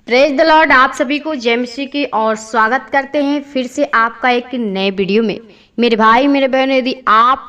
Praise the Lord. आप सभी को जय मसीह की और स्वागत करते हैं फिर से आपका एक नए वीडियो में। मेरे भाई मेरे बहन, यदि आप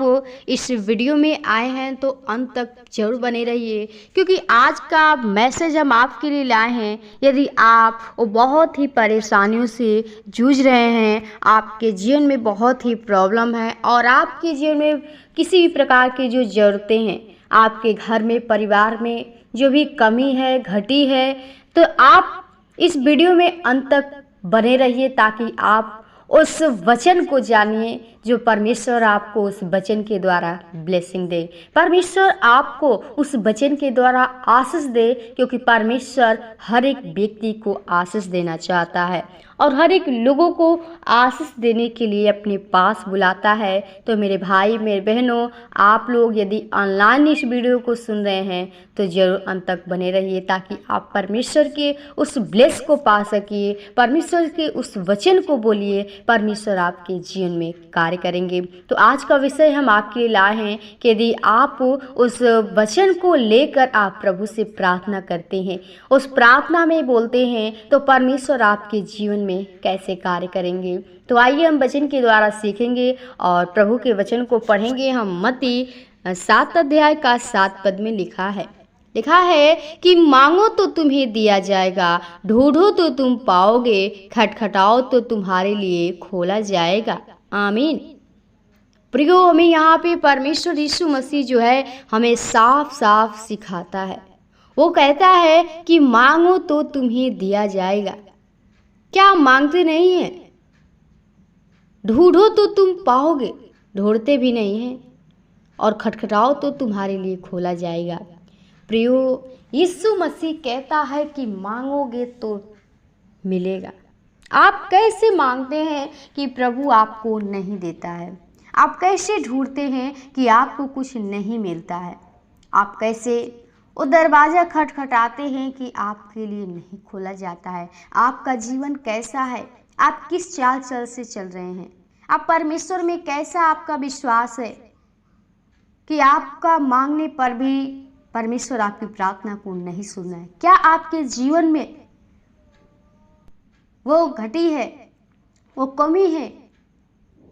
इस वीडियो में आए हैं तो अंत तक जरूर बने रहिए, क्योंकि आज का मैसेज हम आपके लिए लाए हैं। यदि आप वो बहुत ही परेशानियों से जूझ रहे हैं, आपके जीवन में बहुत ही प्रॉब्लम है और आपके जीवन में किसी भी प्रकार की जो ज़रूरतें हैं, आपके घर में परिवार में जो भी कमी है घटी है, तो आप इस वीडियो में अंत तक बने रहिए ताकि आप उस वचन को जानिए जो परमेश्वर आपको उस वचन के द्वारा ब्लेसिंग दे। परमेश्वर आपको उस वचन के द्वारा आशीष दे, क्योंकि परमेश्वर हर एक व्यक्ति को आशीष देना चाहता है और हर एक लोगों को आशीष देने के लिए अपने पास बुलाता है। तो मेरे भाई मेरे बहनों, आप लोग यदि ऑनलाइन इस वीडियो को सुन रहे हैं तो जरूर अंत तक बने रहिए ताकि आप परमेश्वर के उस ब्लेस को पा सकिए, परमेश्वर के उस वचन को बोलिए, परमेश्वर आपके जीवन में कार्य करेंगे। तो आज का विषय हम आपके लिए लाए हैं कि यदि आप उस वचन को लेकर आप प्रभु से प्रार्थना करते हैं, उस प्रार्थना में बोलते हैं, तो परमेश्वर आपके जीवन में कैसे कार्य करेंगे। तो आइए हम वचन के द्वारा सीखेंगे और प्रभु के वचन को पढ़ेंगे। हम मत्ती 7 अध्याय का 7 पद में लिखा है कि मांगो तो तुम्हें दिया जाएगा, ढूंढो तो तुम पाओगे, खटखटाओ तो तुम्हारे लिए खोला जाएगा। आमीन। प्रियो, हमें यहाँ पे परमेश्वर यीशु मसीह जो है हमें साफ साफ सिखाता है। वो कहता है कि मांगो तो तुम्हें दिया जाएगा। क्या मांगते नहीं हैं? ढूंढो तो तुम पाओगे, ढूंढते भी नहीं हैं, और खटखटाओ तो तुम्हारे लिए खोला जाएगा। प्रियो, यीशु मसीह कहता है कि मांगोगे तो मिलेगा। आप कैसे मांगते हैं कि प्रभु आपको नहीं देता है? आप कैसे ढूंढते हैं कि आपको कुछ नहीं मिलता है? आप कैसे वो दरवाज़ा खटखटाते हैं कि आपके लिए नहीं खोला जाता है? आपका जीवन कैसा है? आप किस चाल चल से चल रहे हैं? आप परमेश्वर में कैसा आपका विश्वास है कि आपका मांगने पर भी परमेश्वर आपकी प्रार्थना को नहीं सुन रहा है? क्या आपके जीवन में वो घटी है, वो कमी है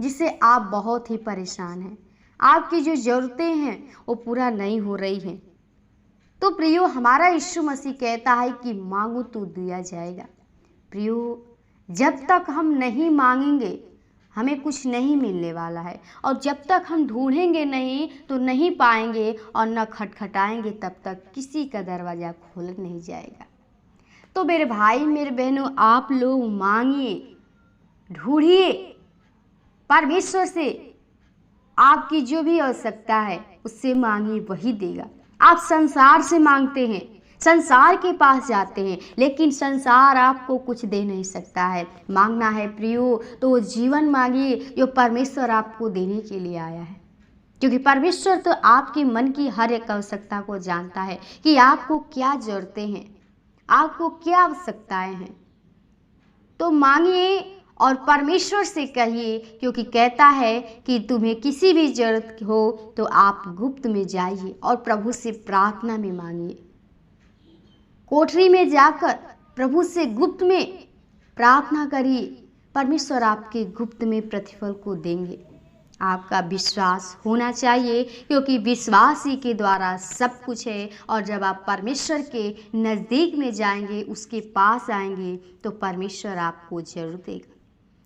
जिससे आप बहुत ही परेशान हैं? आपकी जो ज़रूरतें हैं वो पूरा नहीं हो रही हैं? तो प्रियो, हमारा यीशु मसीह कहता है कि मांगो तो दिया जाएगा। प्रियो, जब तक हम नहीं मांगेंगे हमें कुछ नहीं मिलने वाला है, और जब तक हम ढूंढेंगे नहीं तो नहीं पाएंगे, और न खटखटाएंगे तब तक किसी का दरवाज़ा खोल नहीं जाएगा। तो मेरे भाई मेरे बहनों, आप लोग मांगिए, ढूंढिए परमेश्वर से। आपकी जो भी आवश्यकता है उससे मांगिए, वही देगा। आप संसार से मांगते हैं, संसार के पास जाते हैं, लेकिन संसार आपको कुछ दे नहीं सकता है। मांगना है प्रियो तो वो जीवन मांगिए जो परमेश्वर आपको देने के लिए आया है, क्योंकि परमेश्वर तो आपके मन की हर एक आवश्यकता को जानता है कि आपको क्या ज़रूरतें हैं, आपको क्या आवश्यकताएं हैं। तो मांगिए और परमेश्वर से कहिए, क्योंकि कहता है कि तुम्हें किसी भी जरूरत हो तो आप गुप्त में जाइए और प्रभु से प्रार्थना में मांगिए। कोठरी में जाकर प्रभु से गुप्त में प्रार्थना करिए, परमेश्वर आपके गुप्त में प्रतिफल को देंगे। आपका विश्वास होना चाहिए, क्योंकि विश्वास ही के द्वारा सब कुछ है। और जब आप परमेश्वर के नज़दीक में जाएंगे, उसके पास आएंगे, तो परमेश्वर आपको जरूर देगा,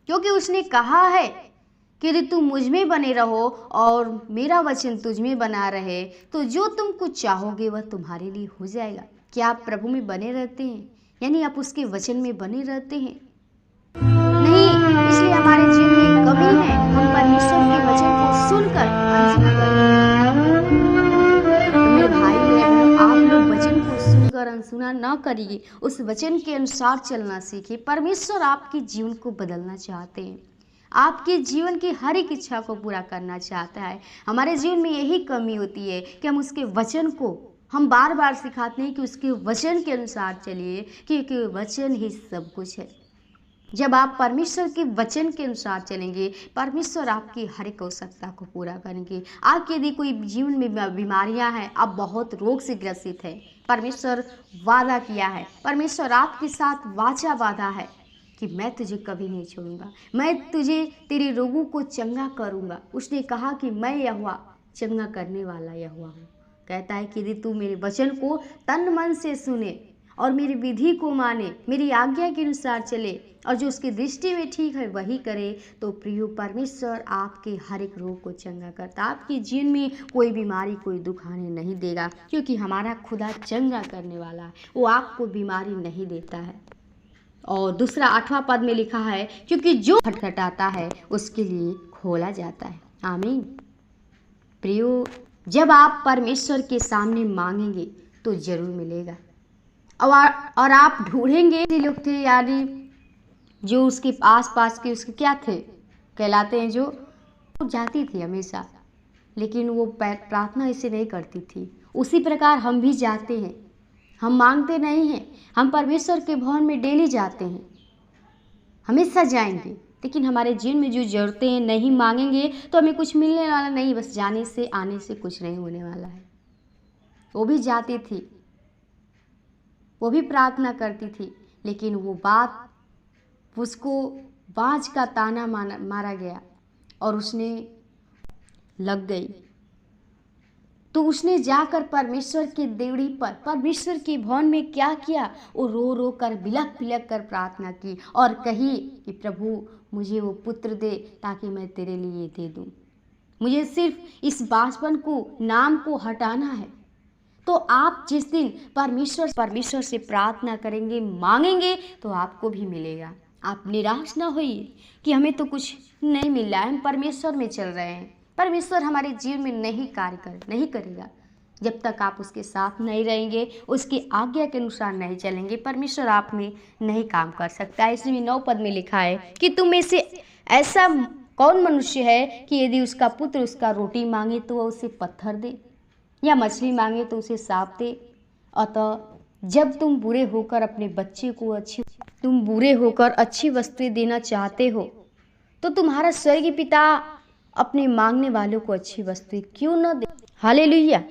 क्योंकि उसने कहा है कि यदि तुम मुझ में बने रहो और मेरा वचन तुझ में बना रहे, तो जो तुम कुछ चाहोगे वह तुम्हारे लिए हो जाएगा। क्या आप प्रभु में बने रहते हैं? यानी आप उसके वचन में बने रहते हैं? नहीं, इसलिए हमारे जीवन में कमी है। हम परमेश्वर के वचन को सुनकर अनसुना करते हैं। तो मेरे भाई मेरे बहन, आप लोग वचन को सुनकर अनसुना न करिए, उस वचन के अनुसार चलना सीखिए। परमेश्वर आपके जीवन को बदलना चाहते हैं, आपके जीवन की हर एक इच्छा को पूरा करना चाहता है। हमारे जीवन में यही कमी होती है कि हम उसके वचन को हम बार बार सिखाते हैं कि उसके वचन के अनुसार चलिए, क्योंकि वचन ही सब कुछ है। जब आप परमेश्वर के वचन के अनुसार चलेंगे, परमेश्वर आपकी हर एक आवश्यकता को पूरा करेंगे। आपके यदि कोई जीवन में बीमारियां हैं, आप बहुत रोग से ग्रसित हैं, परमेश्वर वादा किया है, परमेश्वर आपके साथ वाचा बांधा है कि मैं तुझे कभी नहीं छोड़ूंगा, मैं तुझे तेरे रोगों को चंगा करूंगा। उसने कहा कि मैं यहोवा चंगा करने वाला यहोवा हूँ। कहता है कि यदि तू मेरे वचन को तन मन से सुने और मेरी विधि को माने, मेरी आज्ञा के अनुसार चले और जो उसकी दृष्टि में ठीक है वही करे, तो प्रियो परमेश्वर आपके हर एक रोग को चंगा करता, आपके जीवन में कोई बीमारी कोई दुख आने नहीं देगा, क्योंकि हमारा खुदा चंगा करने वाला है, वो आपको बीमारी नहीं देता है। और दूसरा 8वां पद में लिखा है, क्योंकि जो खटखटाता है उसके लिए खोला जाता है। आमीन। प्रियो, जब आप परमेश्वर के सामने मांगेंगे तो जरूर मिलेगा। और आप ढूंढेंगे। लोग थे यानी जो उसके आस पास के उसके क्या थे कहलाते हैं, जो जाती थी हमेशा, लेकिन वो प्रार्थना इसे नहीं करती थी। उसी प्रकार हम भी जाते हैं, हम मांगते नहीं हैं, हम परमेश्वर के भवन में डेली जाते हैं, हमेशा जाएंगे, लेकिन हमारे जीवन में जो जरूरतें हैं नहीं मांगेंगे तो हमें कुछ मिलने वाला नहीं, बस जाने से आने से कुछ नहीं होने वाला है। वो भी जाती थी, वो भी प्रार्थना करती थी, लेकिन वो बात उसको बाज का ताना मारा गया और उसने लग गई। तो उसने जाकर परमेश्वर के देवड़ी पर, परमेश्वर के भवन में क्या किया, वो रो रो कर बिलख बिलख कर प्रार्थना की और कही कि प्रभु मुझे वो पुत्र दे ताकि मैं तेरे लिए दे दूं। मुझे सिर्फ इस बांझपन को, नाम को हटाना है। तो आप जिस दिन परमेश्वर से प्रार्थना करेंगे, मांगेंगे, तो आपको भी मिलेगा। आप निराश ना होइए कि हमें तो कुछ नहीं मिल रहा है, हम परमेश्वर में चल रहे हैं, परमेश्वर हमारे जीवन में नहीं करेगा। जब तक आप उसके साथ नहीं रहेंगे, उसकी आज्ञा के अनुसार नहीं चलेंगे, परमेश्वर आप में नहीं काम कर सकता है। इसलिए 9 पद में लिखा है कि तुम में से ऐसा कौन मनुष्य है कि यदि उसका पुत्र उसका रोटी मांगे तो वह उसे पत्थर दे, या मछली मांगे तो उसे सांप दे। अतः जब तुम बुरे होकर अपने बच्चे को अच्छी वस्तुएं देना चाहते हो, तो तुम्हारा स्वर्गीय पिता अपने मांगने वालों को अच्छी वस्तुएं क्यों न दे। हालेलुया।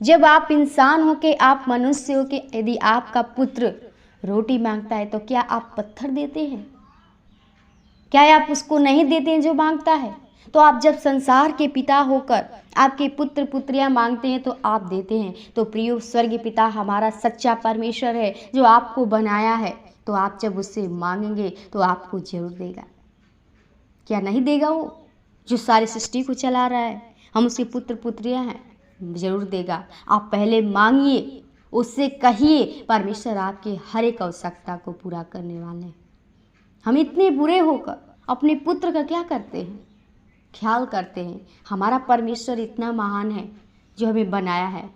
जब आप इंसान हो के, आप मनुष्य हो के, यदि आपका पुत्र रोटी मांगता है तो क्या आप पत्थर देते हैं? क्या आप उसको नहीं देते हैं जो मांगता है? तो आप जब संसार के पिता होकर आपके पुत्र पुत्रियां मांगते हैं तो आप देते हैं। तो प्रियो, स्वर्गीय पिता हमारा सच्चा परमेश्वर है जो आपको बनाया है। तो आप जब उससे मांगेंगे तो आपको जरूर देगा। क्या नहीं देगा? वो जो सारी सृष्टि को चला रहा है, हम उसके पुत्र पुत्रियां हैं, जरूर देगा। आप पहले मांगिए, उससे कहिए, परमेश्वर आपके हर एक आवश्यकता को पूरा करने वाले हैं। हम इतने बुरे होकर अपने पुत्र का क्या करते हैं? ख्याल करते हैं। हमारा परमेश्वर इतना महान है जो हमें बनाया है,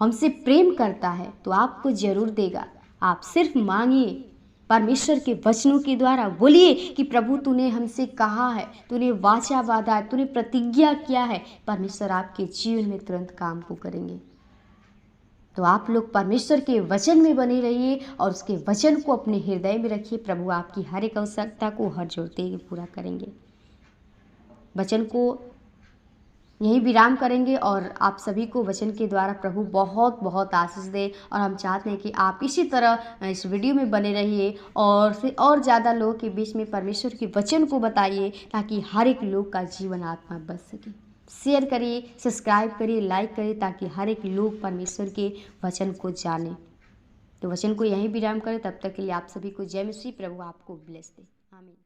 हमसे प्रेम करता है, तो आपको जरूर देगा। आप सिर्फ मांगिए, परमेश्वर के वचनों के द्वारा बोलिए कि प्रभु तूने हमसे कहा है, तूने वाचा बांधा है, तूने प्रतिज्ञा किया है। परमेश्वर आपके जीवन में तुरंत काम को करेंगे। तो आप लोग परमेश्वर के वचन में बने रहिए और उसके वचन को अपने हृदय में रखिए। प्रभु आपकी हर एक आवश्यकता को हर जोड़ते हुए पूरा करेंगे। वचन को यहीं विराम करेंगे और आप सभी को वचन के द्वारा प्रभु बहुत बहुत आशीष दे। और हम चाहते हैं कि आप इसी तरह इस वीडियो में बने रहिए और फिर और ज़्यादा लोगों के बीच में परमेश्वर के वचन को बताइए, ताकि हर एक लोग का जीवन आत्मा बच सके। शेयर करिए, सब्सक्राइब करिए, लाइक करिए, ताकि हर एक लोग परमेश्वर के वचन को जाने। तो वचन को यहीं विराम करें। तब तक के लिए आप सभी को जय मसीह। प्रभु आपको ब्लेस दे। आमीन।